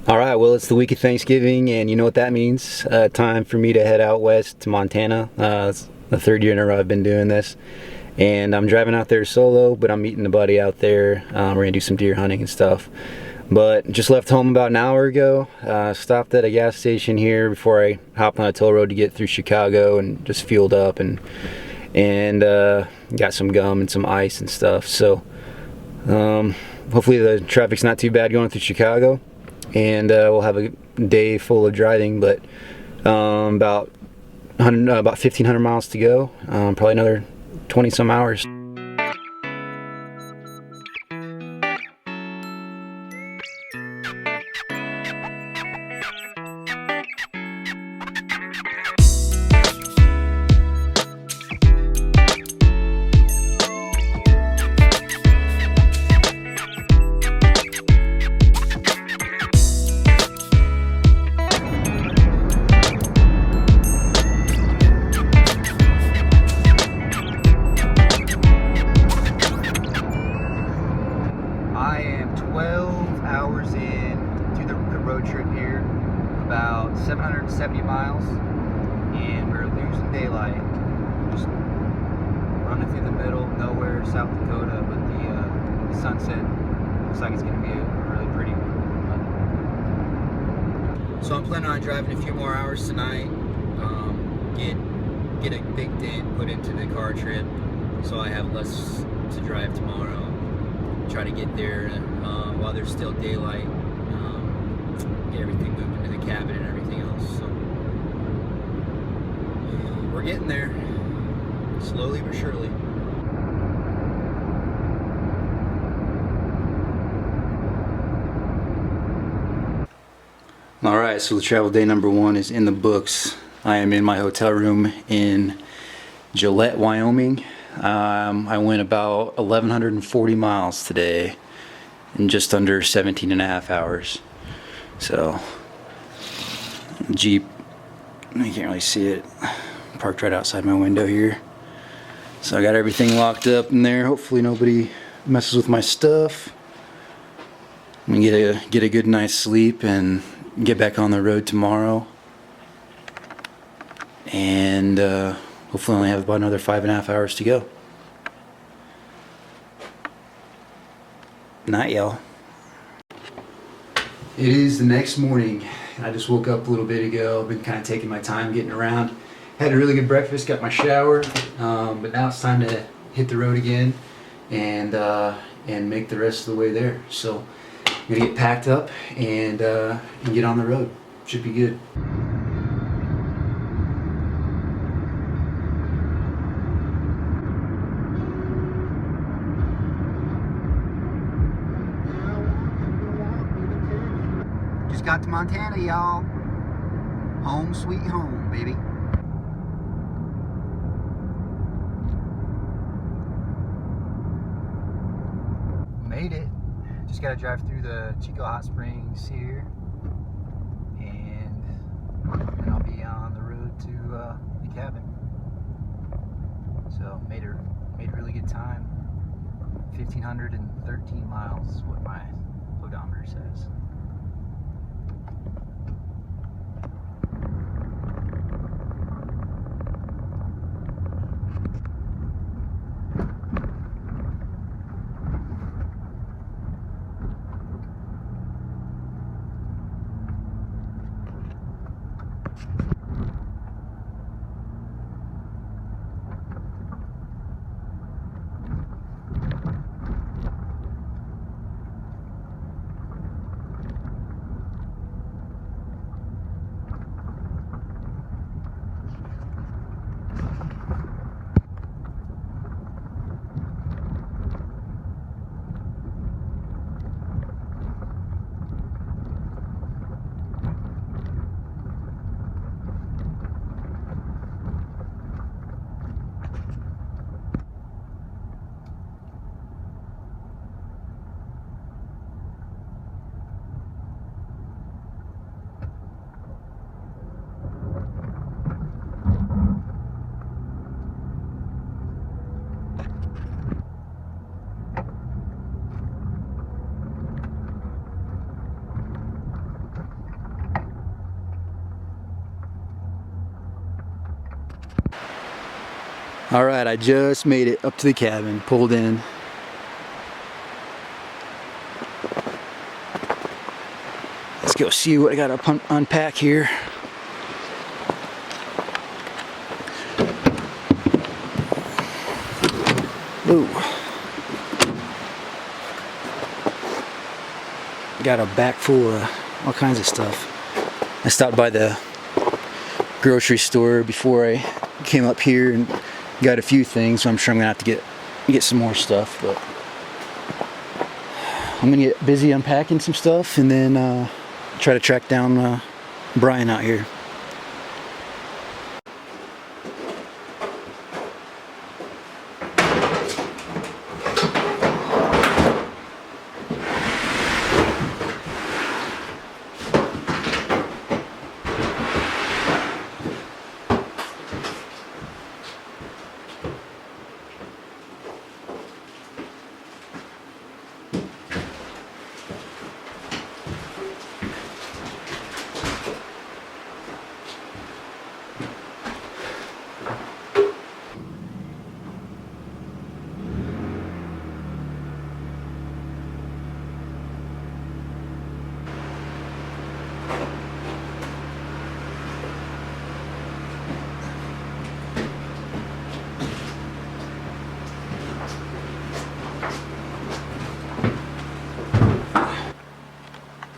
Alright, well, it's the week of Thanksgiving, and you know what that means. Time for me to head out west to Montana. It's the third year in a row I've been doing this. And I'm driving out there solo, but I'm meeting a buddy out there. We're going to do some deer hunting and stuff. But just left home about an hour ago. Stopped at a gas station here before I hopped on a toll road to get through Chicago and just fueled up and got some gum and some ice and stuff. So hopefully the traffic's not too bad going through Chicago. And we'll have a day full of driving, but about 1,500 miles to go, probably another 20 some hours. I am 12 hours in to the road trip here, about 770 miles, and we're losing daylight. Just running through the middle, nowhere, South Dakota, but the sunset looks like it's going to be a really pretty one. So I'm planning on driving a few more hours tonight, get a big dent put into the car trip, so I have less to drive tomorrow. Try to get there while there's still daylight, get everything moved into the cabin and everything else. So we're getting there, slowly but surely. Alright, so the travel day number one is in the books. I am in my hotel room in Gillette, Wyoming. I went about 1,140 miles today in just under 17 and a half hours. So, Jeep, you can't really see it, parked right outside my window here. So I got everything locked up in there. Hopefully nobody messes with my stuff. I'm gonna get a good night's sleep and get back on the road tomorrow. And hopefully only have about another 5.5 hours to go. Night, y'all. It is the next morning. I just woke up a little bit ago. Been kind of taking my time getting around. Had a really good breakfast, got my shower, but now it's time to hit the road again and make the rest of the way there. So I'm gonna get packed up and get on the road. Should be good. Just got to Montana, y'all. Home sweet home, baby. Made it. Just gotta drive through the Chico Hot Springs here, and then I'll be on the road to the cabin. So made a really good time. 1,513 miles is what my odometer says. All right, I just made it up to the cabin, pulled in. Let's go see what I got to unpack here. Ooh. Got a back full of all kinds of stuff. I stopped by the grocery store before I came up here and got a few things, so I'm sure I'm gonna have to get some more stuff, but I'm gonna get busy unpacking some stuff and then try to track down Brian out here.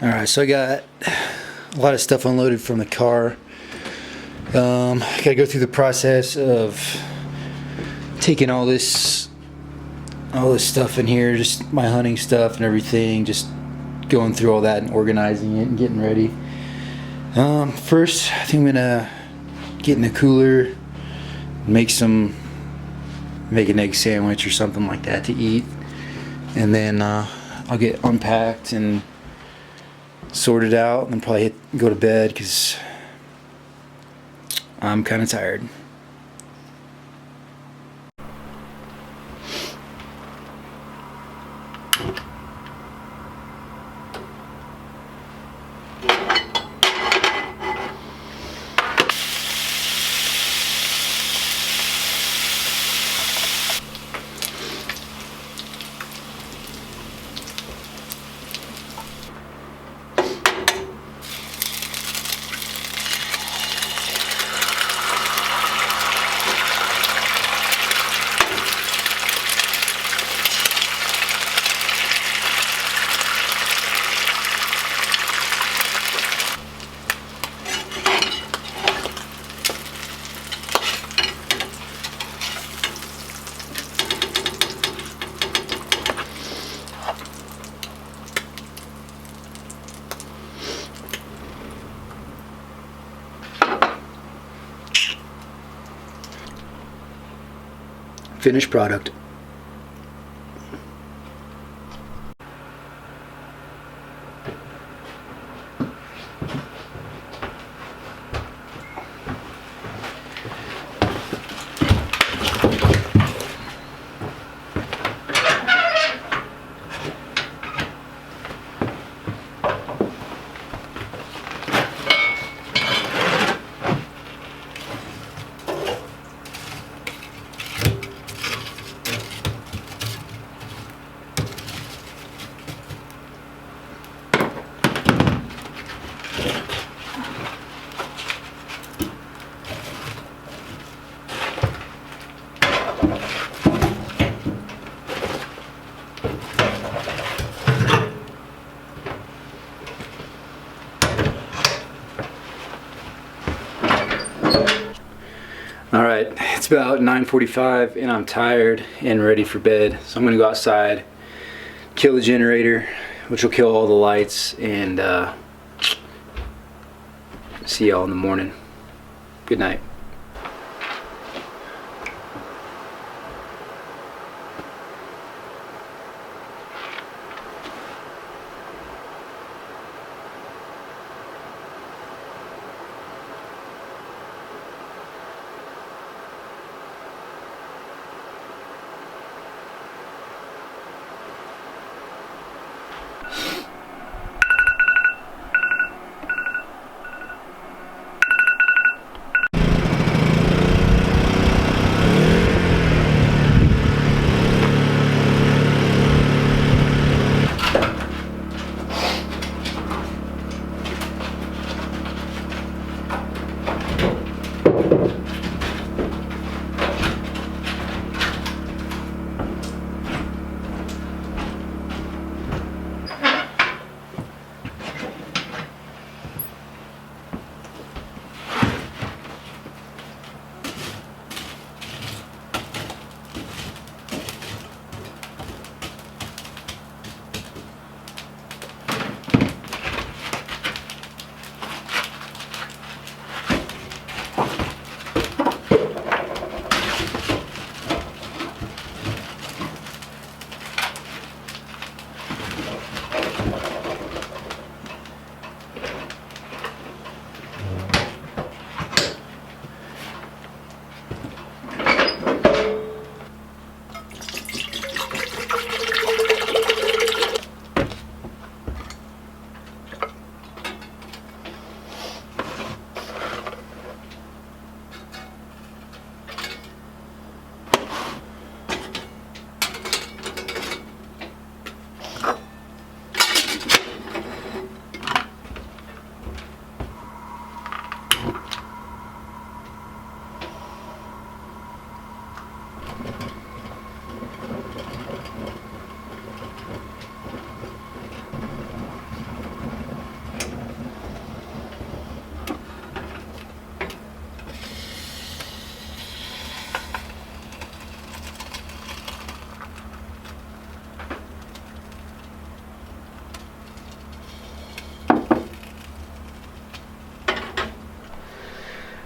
Alright, so I got a lot of stuff unloaded from the car. Gotta go through the process of taking all this stuff in here, just my hunting stuff and everything, just going through all that and organizing it and getting ready. First, I think I'm gonna get in the cooler, make an egg sandwich or something like that to eat, and then I'll get unpacked and sorted out and probably go to bed because I'm kind of tired. Finished product. Alright, it's about 9:45 and I'm tired and ready for bed, so I'm gonna go outside, kill the generator, which will kill all the lights, and see y'all in the morning. Good night.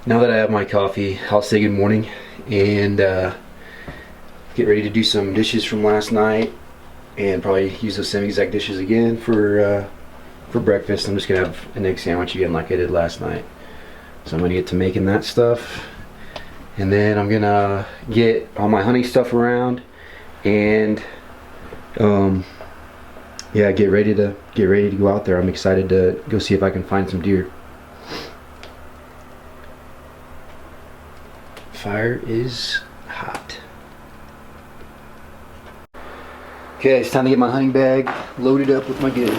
Now that I have my coffee, I'll say good morning and get ready to do some dishes from last night, and probably use those same exact dishes again for breakfast. I'm just gonna have an egg sandwich again like I did last night. So I'm gonna get to making that stuff, and then I'm gonna get all my hunting stuff around and yeah, get ready to go out there. I'm excited to go see if I can find some deer. Fire is hot. Okay, it's time to get my hunting bag loaded up with my goods.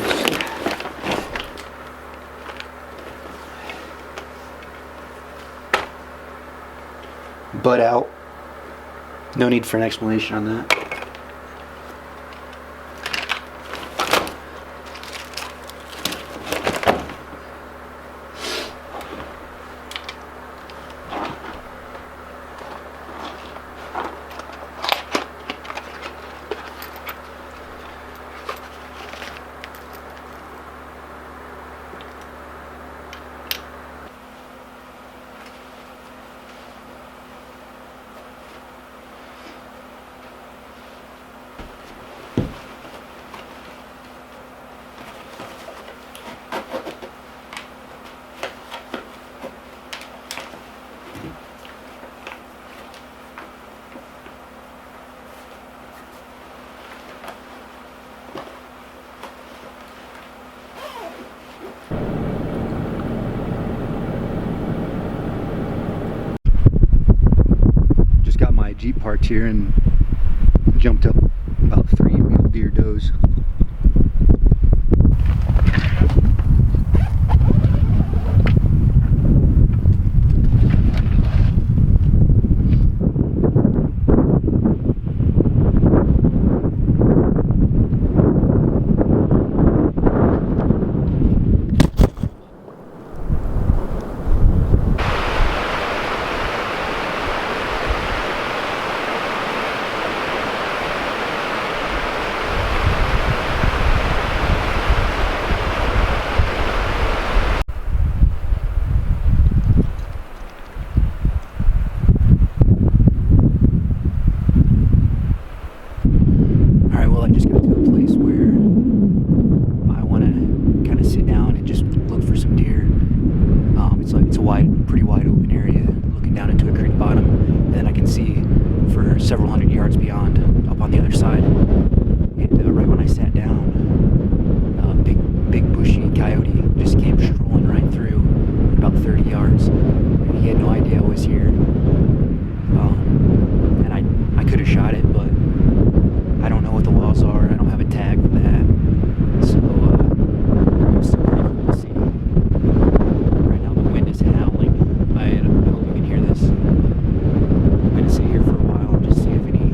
Butt out. No need for an explanation on that. Jeep parked here and jumped up about 3 mule deer does. I just got to a place where I want to kind of sit down and just look for some deer. It's a pretty wide open area, looking down into a creek bottom, and then I can see for several hundred yards beyond, up on the other side. And right when I sat down, big bushy coyote just came strolling right through, about 30 yards. And he had no idea I was here, and I could have shot it, but I don't know what the laws are. I don't have a tag for that. So, it was pretty cool to see. Right now the wind is howling. I hope you can hear this. I'm going to sit here for a while and just see if any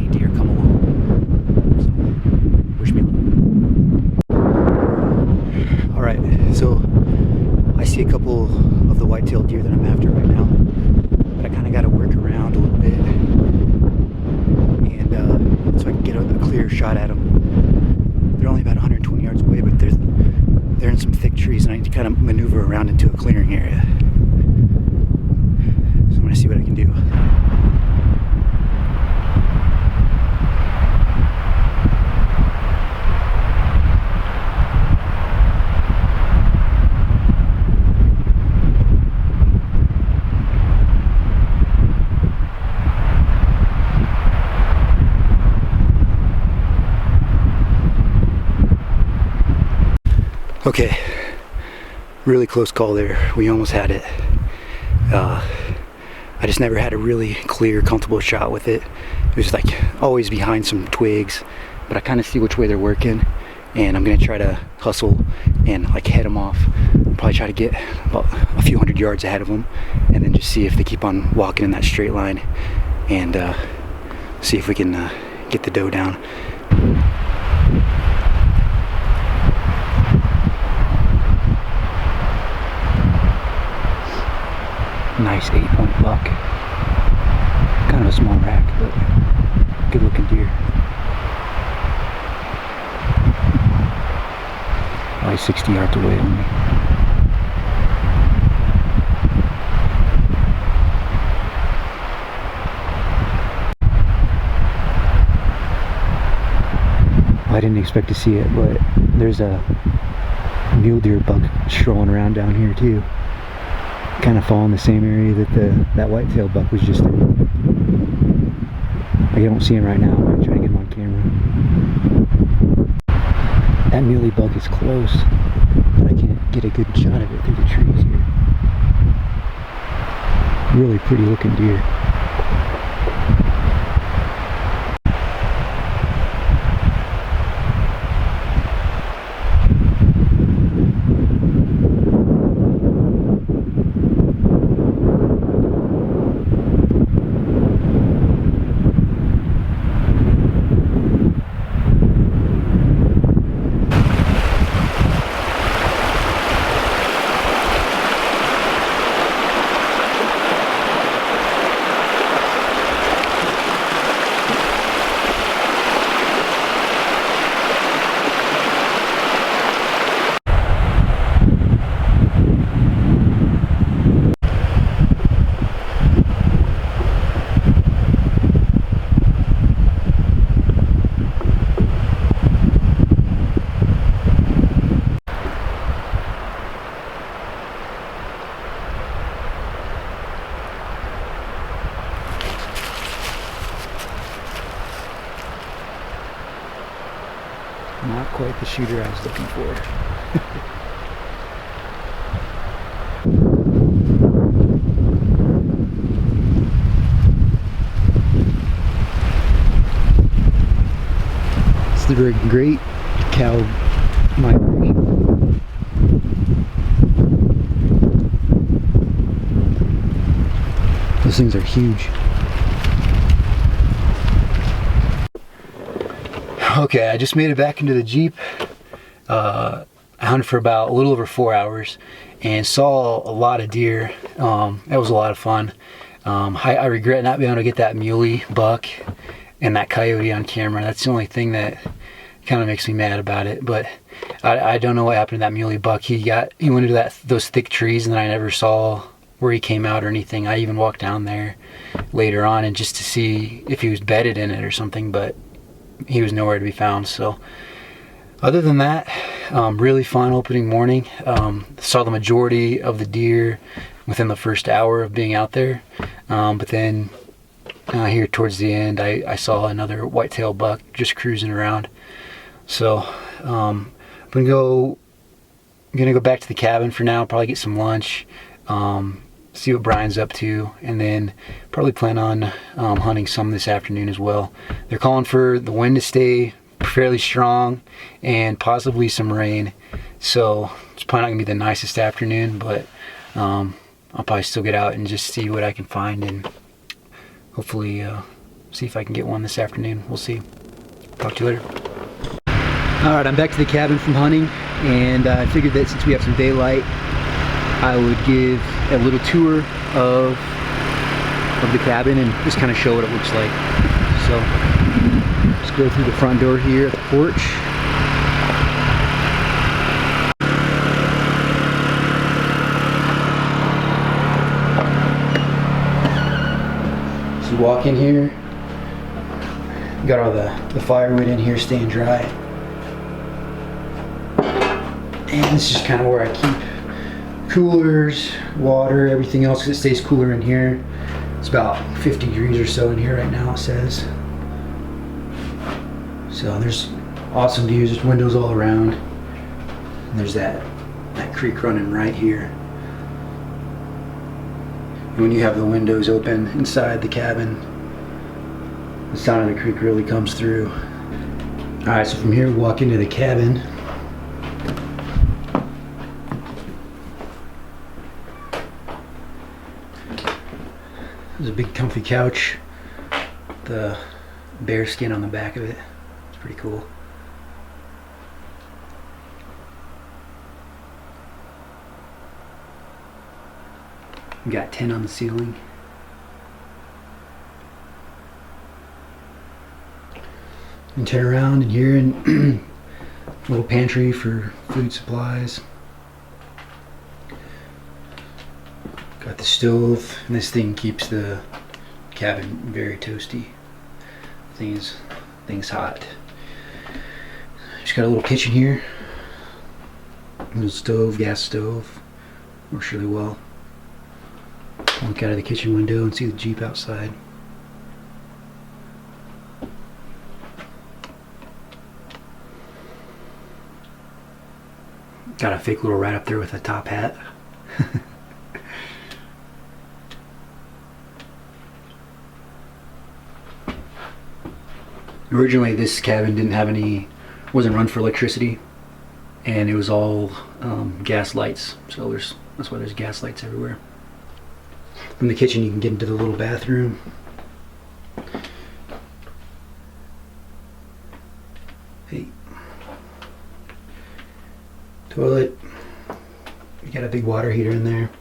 deer come along. So, wish me luck. Alright, so I see a couple of the white-tailed deer that I'm after right now. But I kind of got to work around a little bit. So I can get a clear shot at them. They're only about 120 yards away, but they're in some thick trees, and I need to kind of maneuver around into a clearing area. So I'm going to see what I can do. Okay, really close call there. We almost had it. I just never had a really clear, comfortable shot with it. It was like always behind some twigs, but I kind of see which way they're working, and I'm gonna try to hustle and like head them off. Probably try to get about a few hundred yards ahead of them, and then just see if they keep on walking in that straight line, and see if we can get the doe down. Nice 8-point buck. Kind of a small rack, but good looking deer. Probably 60 yards away from me. didn't expect to see it, but there's a mule deer buck strolling around down here too. Kind of fall in the same area that that whitetail buck was just in. I don't see him right now. I'm going to try to get him on camera. That muley buck is close, but I can't get a good shot of it through the trees here. Really pretty looking deer. Not quite the shooter I was looking for. It's the great cow migration. Those things are huge. Okay, I just made it back into the Jeep. I hunted for about a little over 4 hours and saw a lot of deer. That was a lot of fun. I regret not being able to get that muley buck and that coyote on camera. That's the only thing that kind of makes me mad about it. But I don't know what happened to that muley buck. He went into those thick trees, and then I never saw where he came out or anything. I even walked down there later on and just to see if he was bedded in it or something, but he was nowhere to be found. So other than that, really fun opening morning. Saw the majority of the deer within the first hour of being out there, but then here towards the end I saw another whitetail buck just cruising around. So I'm gonna go back to the cabin for now, probably get some lunch, see what Brian's up to, and then probably plan on hunting some this afternoon as well. They're calling for the wind to stay fairly strong and possibly some rain, so it's probably not gonna be the nicest afternoon, but I'll probably still get out and just see what I can find and hopefully see if I can get one this afternoon. We'll see. Talk to you later. Alright, I'm back to the cabin from hunting, and I figured that since we have some daylight, I would give a little tour of the cabin and just kind of show what it looks like. So just go through the front door here at the porch. So you walk in here, got all the firewood in here staying dry. And this is just kind of where I keep coolers, water, everything else, because it stays cooler in here. It's about 50 degrees or so in here right now, it says. So there's awesome views, there's windows all around. And there's that creek running right here. And when you have the windows open inside the cabin, the sound of the creek really comes through. Alright, so from here we walk into the cabin. There's a big comfy couch, the bear skin on the back of it. It's pretty cool. We got 10 on the ceiling. And turn around in here and a little pantry for food supplies. Got the stove, and this thing keeps the cabin very toasty. Things hot. Just got a little kitchen here. Little stove, gas stove. Works really well. Look out of the kitchen window and see the Jeep outside. Got a fake little rat up there with a top hat. Originally this cabin didn't have wasn't run for electricity, and it was all gas lights, so that's why there's gas lights everywhere. From the kitchen you can get into the little bathroom. Hey. Toilet. You got a big water heater in there.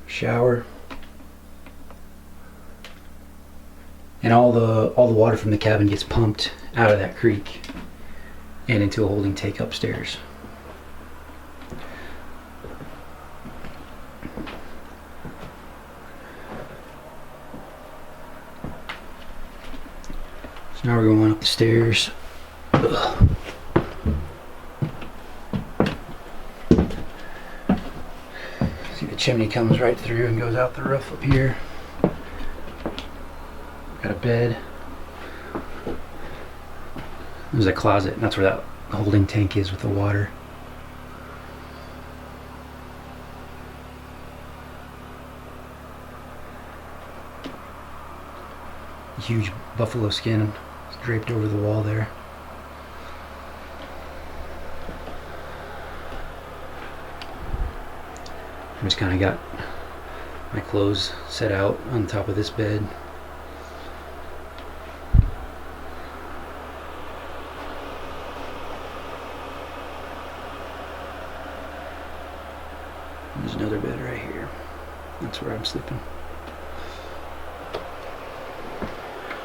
Shower. And all the water from the cabin gets pumped out of that creek and into a holding tank upstairs. So now we're going up the stairs. Ugh. See, the chimney comes right through and goes out the roof up here. Got a bed. There's a closet, and that's where that holding tank is with the water. Huge buffalo skin draped over the wall there. I just kind of got my clothes set out on top of this bed. There's another bed right here. That's where I'm sleeping.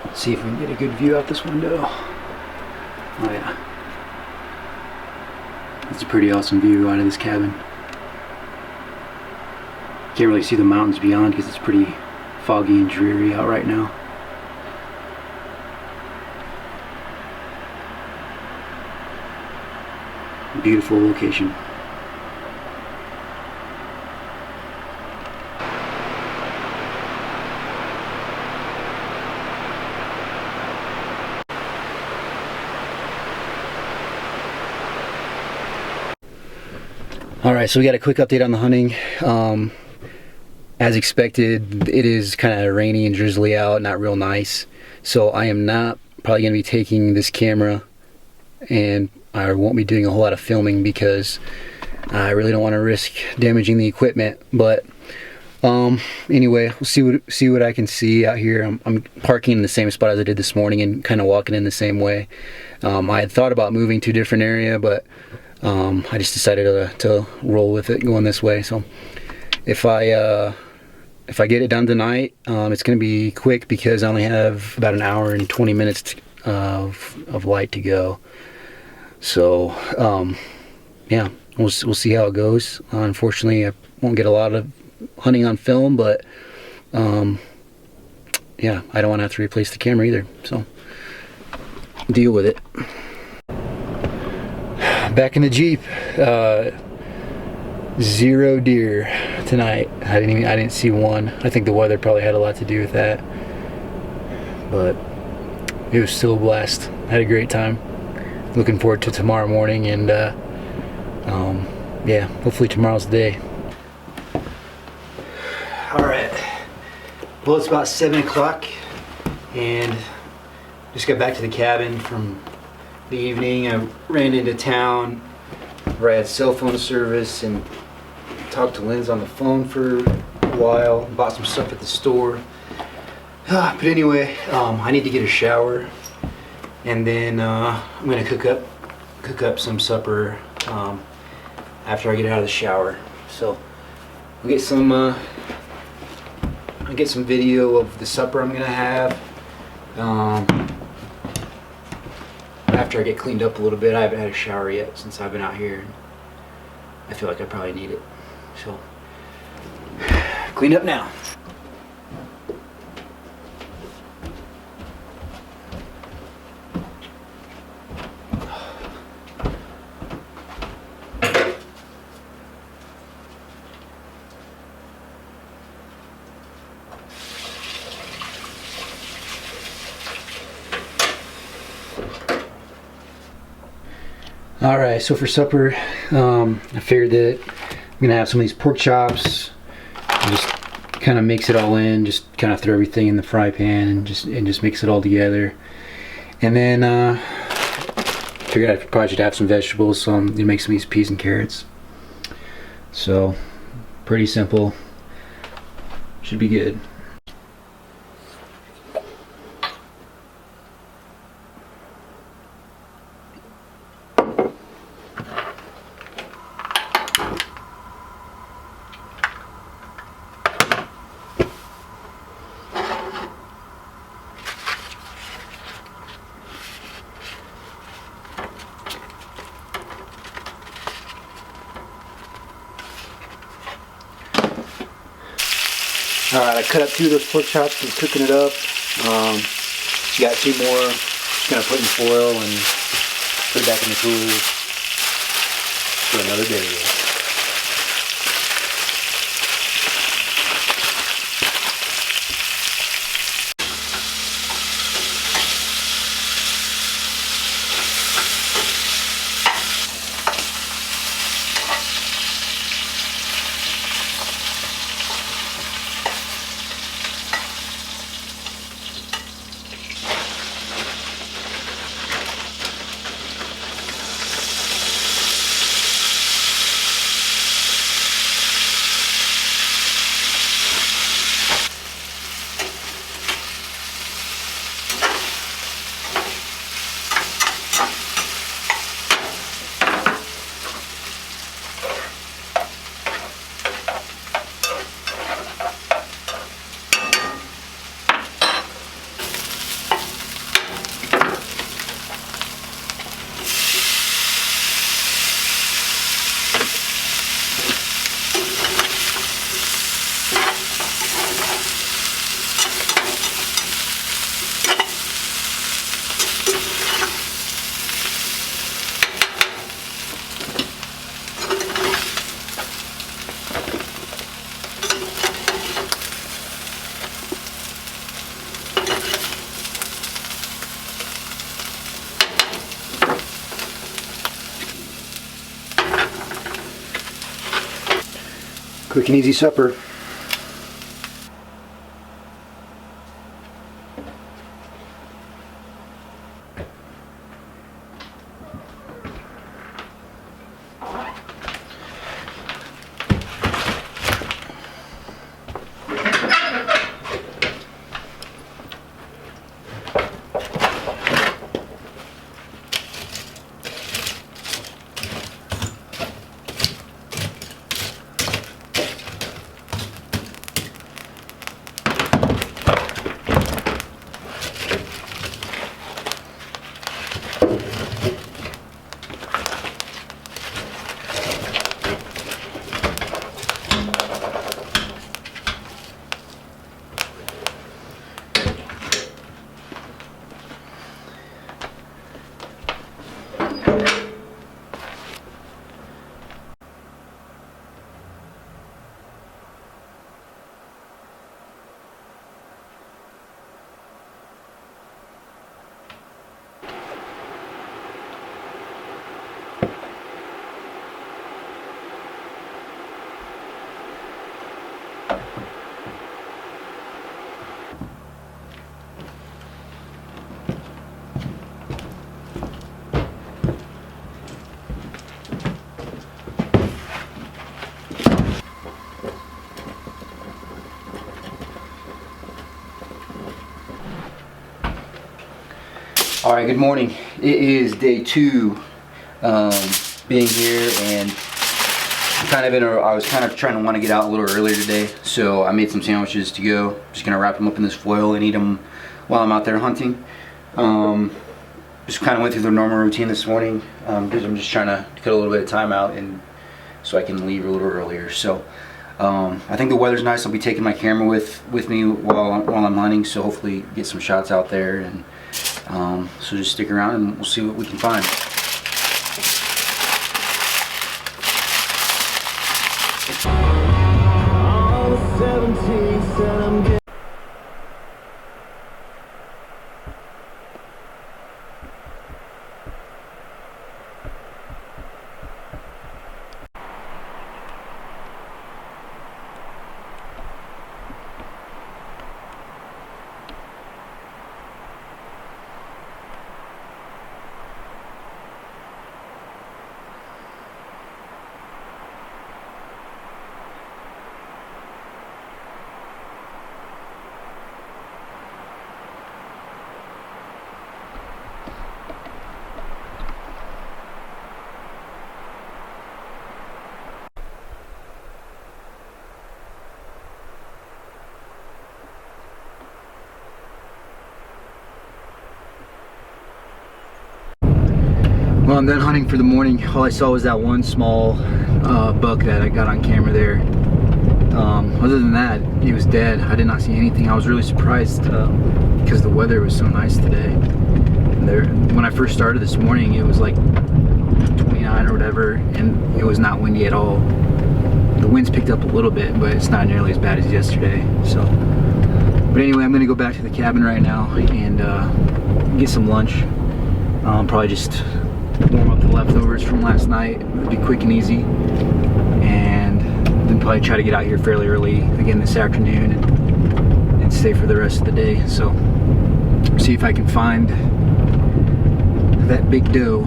Let's see if we can get a good view out this window. Oh yeah. That's a pretty awesome view out of this cabin. Can't really see the mountains beyond because it's pretty foggy and dreary out right now. Beautiful location. Alright, so we got a quick update on the hunting. As expected, it is kind of rainy and drizzly out, not real nice. So I am not probably going to be taking this camera, and I won't be doing a whole lot of filming because I really don't want to risk damaging the equipment. But anyway, we'll see what I can see out here. I'm parking in the same spot as I did this morning and kind of walking in the same way. I had thought about moving to a different area, but I just decided to roll with it going this way. So if I get it done tonight, it's going to be quick because I only have about an hour and 20 minutes of light to go. So yeah, we'll see how it goes. Unfortunately, I won't get a lot of hunting on film, but yeah, I don't want to have to replace the camera either. So deal with it. Back in the Jeep. 0 deer tonight. I didn't see one. I think the weather probably had a lot to do with that, but it was still a blast. Had a great time. Looking forward to tomorrow morning, and yeah, hopefully tomorrow's the day. All right. Well, it's about 7 o'clock, and just got back to the cabin from the evening. I ran into town where I had cell phone service and talked to Linz on the phone for a while, bought some stuff at the store. But anyway, I need to get a shower, and then I'm gonna cook up some supper after I get out of the shower. So I'll get some video of the supper I'm gonna have after I get cleaned up a little bit. I haven't had a shower yet since I've been out here. I feel like I probably need it. So, clean up now. All right, so for supper, I figured that I'm gonna have some of these pork chops. Just kind of mix it all in. Just kind of throw everything in the fry pan and just mix it all together. And then figured I probably should have some vegetables, so I'm gonna make some of these peas and carrots. So pretty simple. Should be good. Alright, I cut up 2 of those pork chops and cooking it up. Got 2 more. Just gonna put in foil and put it back in the cooler for another day. Quick and easy supper. All right, good morning. It is day 2 being here, and I was kind of trying to want to get out a little earlier today, so I made some sandwiches to go. Just gonna wrap them up in this foil and eat them while I'm out there hunting. Just kind of went through the normal routine this morning because I'm just trying to cut a little bit of time out and so I can leave a little earlier. So I think the weather's nice. I'll be taking my camera with me while I'm hunting, so hopefully get some shots out there. And so just stick around and we'll see what we can find. I'm done hunting for the morning. All I saw was that one small buck that I got on camera there. Other than that, he was dead. I did not see anything. I was really surprised because the weather was so nice today. When I first started this morning, it was like 29 or whatever, and it was not windy at all. The winds picked up a little bit, but it's not nearly as bad as yesterday. So, but anyway, I'm gonna go back to the cabin right now and get some lunch. Probably just warm up the leftovers from last night. It'll be quick and easy, and then probably try to get out here fairly early again this afternoon and stay for the rest of the day. So, see if I can find that big doe.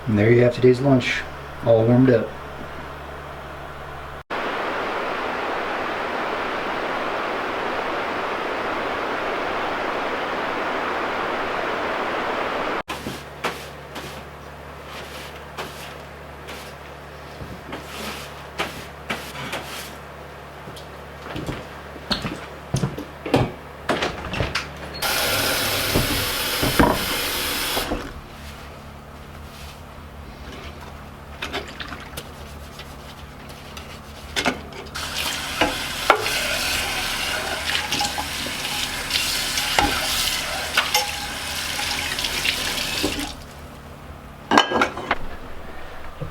And there you have today's lunch, all warmed up.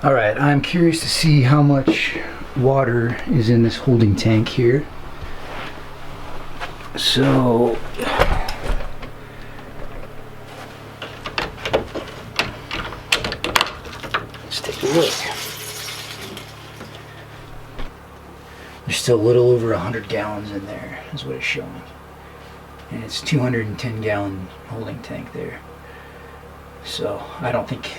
Alright, I'm curious to see how much water is in this holding tank here. So, let's take a look. There's still a little over 100 gallons in there, is what it's showing. And it's 210 gallon holding tank there. So, I don't think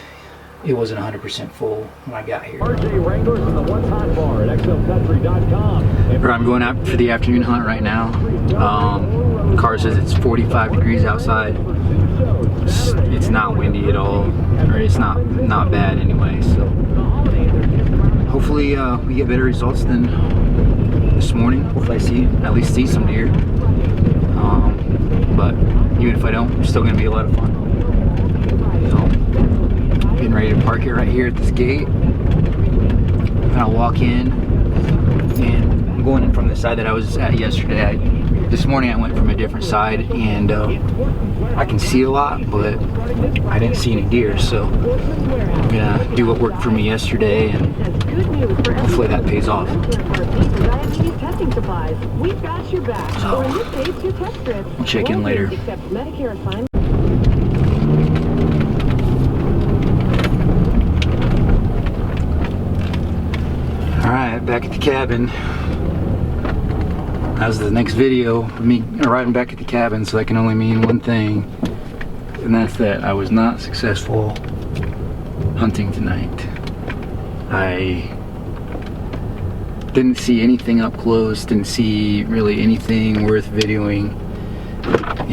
it wasn't 100% full when I got here. RJ Wranglers in the One Time Bar at xlcountry.com. I'm going out for the afternoon hunt right now. Car says it's 45 degrees outside. It's not windy at all, or it's not bad anyway. So hopefully we get better results than this morning. Hopefully I at least see some deer. But even if I don't, it's still going to be a lot of fun. So, getting ready to park it right here at this gate. And I'll walk in, and I'm going in from the side that I was at yesterday. This morning I went from a different side, and I can see a lot, but I didn't see any deer, so I'm gonna do what worked for me yesterday, and hopefully that pays off. So, I'll check in later. Alright, back at the cabin. That was the next video of me arriving back at the cabin, so that can only mean one thing, and that's that I was not successful hunting tonight. I didn't see anything up close, didn't see really anything worth videoing.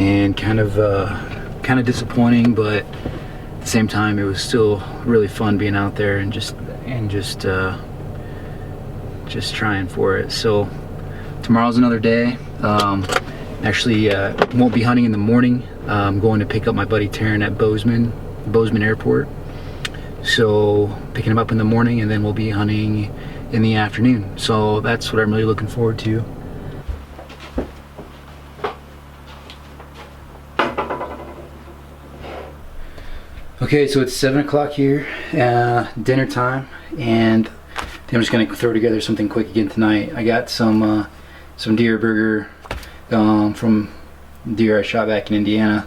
and kind of disappointing, but at the same time it was still really fun being out there and just trying for it. So tomorrow's another day. Actually won't be hunting in the morning. I'm going to pick up my buddy Taran at Bozeman Airport. So picking him up in the morning, and then we'll be hunting in the afternoon. So that's what I'm really looking forward to. Okay, so it's 7 o'clock here, dinner time, and I think I'm just gonna throw together something quick again tonight. I got some deer burger from deer I shot back in Indiana.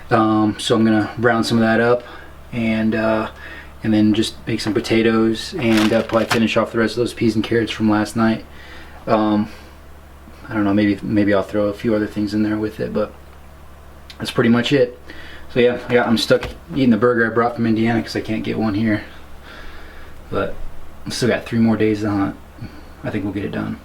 So I'm gonna brown some of that up, and then just make some potatoes, and probably finish off the rest of those peas and carrots from last night. I don't know, maybe I'll throw a few other things in there with it, but that's pretty much it. So yeah, I'm stuck eating the burger I brought from Indiana because I can't get one here. But I still got 3 more days to hunt. I think we'll get it done.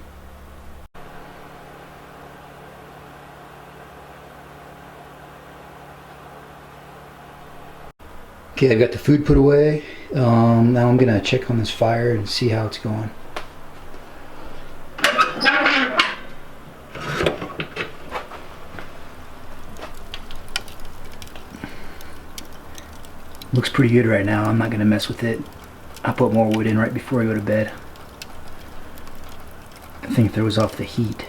Okay, I've got the food put away. Now I'm gonna check on this fire and see how it's going. Looks pretty good right now. I'm not gonna mess with it. I'll put more wood in right before I go to bed. I think it throws off the heat.